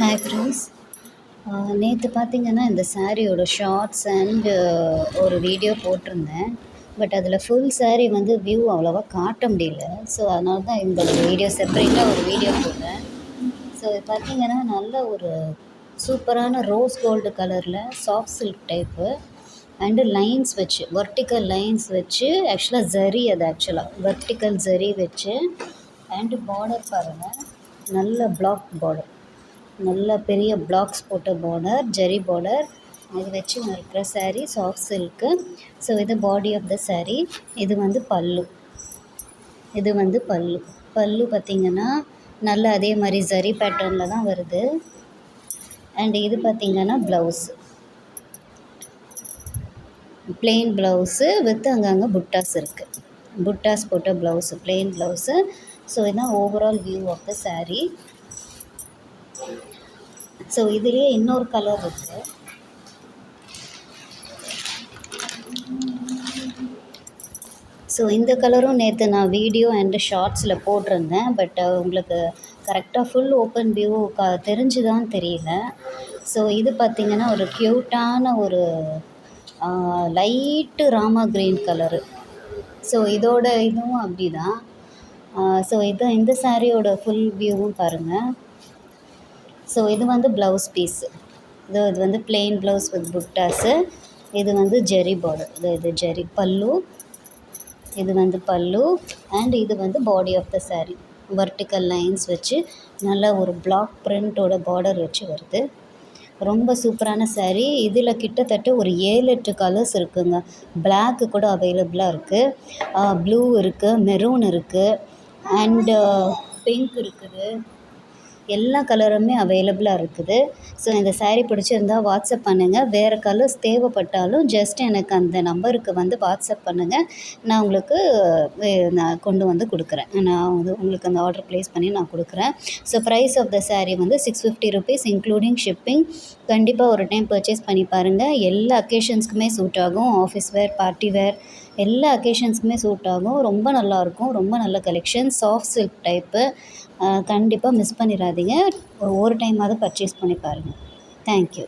Hi friends. நேற்று பார்த்தீங்கன்னா இந்த சாரியோட ஷார்ட்ஸ் அண்ட் ஒரு வீடியோ போட்டிருந்தேன். பட் அதில் ஃபுல் சாரீ வந்து வியூ அவ்வளோவா காட்ட முடியல. ஸோ அதனால தான் இந்த வீடியோ செப்பரேட்டாக ஒரு வீடியோ போட்டேன். ஸோ இது பார்த்தீங்கன்னா நல்ல ஒரு சூப்பரான ரோஸ் கோல்டு கலரில் soft silk type and lines வச்சு வெர்டிக்கல் லைன்ஸ் வச்சு ஆக்சுவலாக ஜரி, அது ஆக்சுவலாக வெர்டிக்கல் ஜரி வச்சு அண்டு பார்டர் பாருங்கள், நல்ல பிளாக் பார்டர், நல்ல பெரிய பிளாக்ஸ் போட்ட பார்டர், ஜரி பார்டர், அது வச்சு இருக்கிற சாரீ சாஃப்ட் சில்க்கு. ஸோ இது பாடி ஆஃப் த சாரீ. இது வந்து பல்லு. இது வந்து பல்லு. பல்லு பார்த்திங்கன்னா நல்ல அதே மாதிரி ஜரி பேட்டர்னில் தான் வருது. அண்ட் இது பார்த்திங்கன்னா ப்ளவுஸு, plain ப்ளவுஸு வித் அங்கங்கே புட்டாஸ் இருக்குது. புட்டாஸ் போட்ட ப்ளவுஸு, plain ப்ளவுஸு. ஸோ இதுதான் overall view of the sari. So இதுலேயே இன்னொரு கலர் இருக்குது. ஸோ இந்த கலரும் நேற்று நான் வீடியோ அண்டு ஷார்ட்ஸில் போட்டிருந்தேன். பட் உங்களுக்கு கரெக்டாக ஃபுல் ஓப்பன் வியூ தெரிஞ்சுதான்னு தெரியல. ஸோ இது பார்த்திங்கன்னா ஒரு க்யூட்டான ஒரு light Rama green colour. So இதோட இதுவும் அப்படி தான். ஸோ இந்த சாரியோட ஃபுல் வியூவும் பாருங்கள். ஸோ இது வந்து ப்ளவுஸ் பீஸு. இது வந்து பிளெயின் ப்ளவுஸ் வித் புட்டாஸு. இது வந்து ஜெரி பார்டர். இது ஜெரி பல்லு. இது வந்து பல்லு அண்ட் இது வந்து body of the sari. Vertical lines வச்சு நல்ல ஒரு பிளாக் பிரிண்ட்டோட பார்டர் வச்சு வருது. ரொம்ப சூப்பரான சாரீ. இதில் கிட்டத்தட்ட ஒரு 7-8 கலர்ஸ் இருக்குங்க. பிளாக்கு கூட அவைலபிளாக இருக்குது, ப்ளூ இருக்குது, மெரூன் இருக்குது அண்டு பிங்க் இருக்குது. எல்லா கலருமே அவைலபிளாக இருக்குது. ஸோ இந்த சாரீ பிடிச்சிருந்தா வாட்ஸ்அப் பண்ணுங்கள். வேறு கலர்ஸ் தேவைப்பட்டாலும் ஜஸ்ட் எனக்கு அந்த நம்பருக்கு வந்து வாட்ஸ்அப் பண்ணுங்கள். நான் உங்களுக்கு நான் கொண்டு வந்து கொடுக்குறேன். நான் வந்து உங்களுக்கு அந்த ஆர்டர் ப்ளேஸ் பண்ணி நான் கொடுக்குறேன். So price of the sari வந்து 650 ருபீஸ் இன்க்ளூடிங் ஷிப்பிங். கண்டிப்பாக ஒரு டைம் பர்ச்சேஸ் பண்ணி பாருங்கள். எல்லா அக்கேஷன்ஸ்க்குமே சூட் ஆகும். ஆஃபீஸ் வேர், பார்ட்டி வேர், எல்லா அக்கேஷன்ஸ்க்குமே சூட் ஆகும். ரொம்ப நல்லாயிருக்கும். ரொம்ப நல்ல கலெக்ஷன். Soft silk type. கண்டிப்பாக மிஸ் பண்ணிடாதீங்க. ஒரு டைமாவது பர்ச்சேஸ் பண்ணி பாருங்கள். தேங்க்யூ.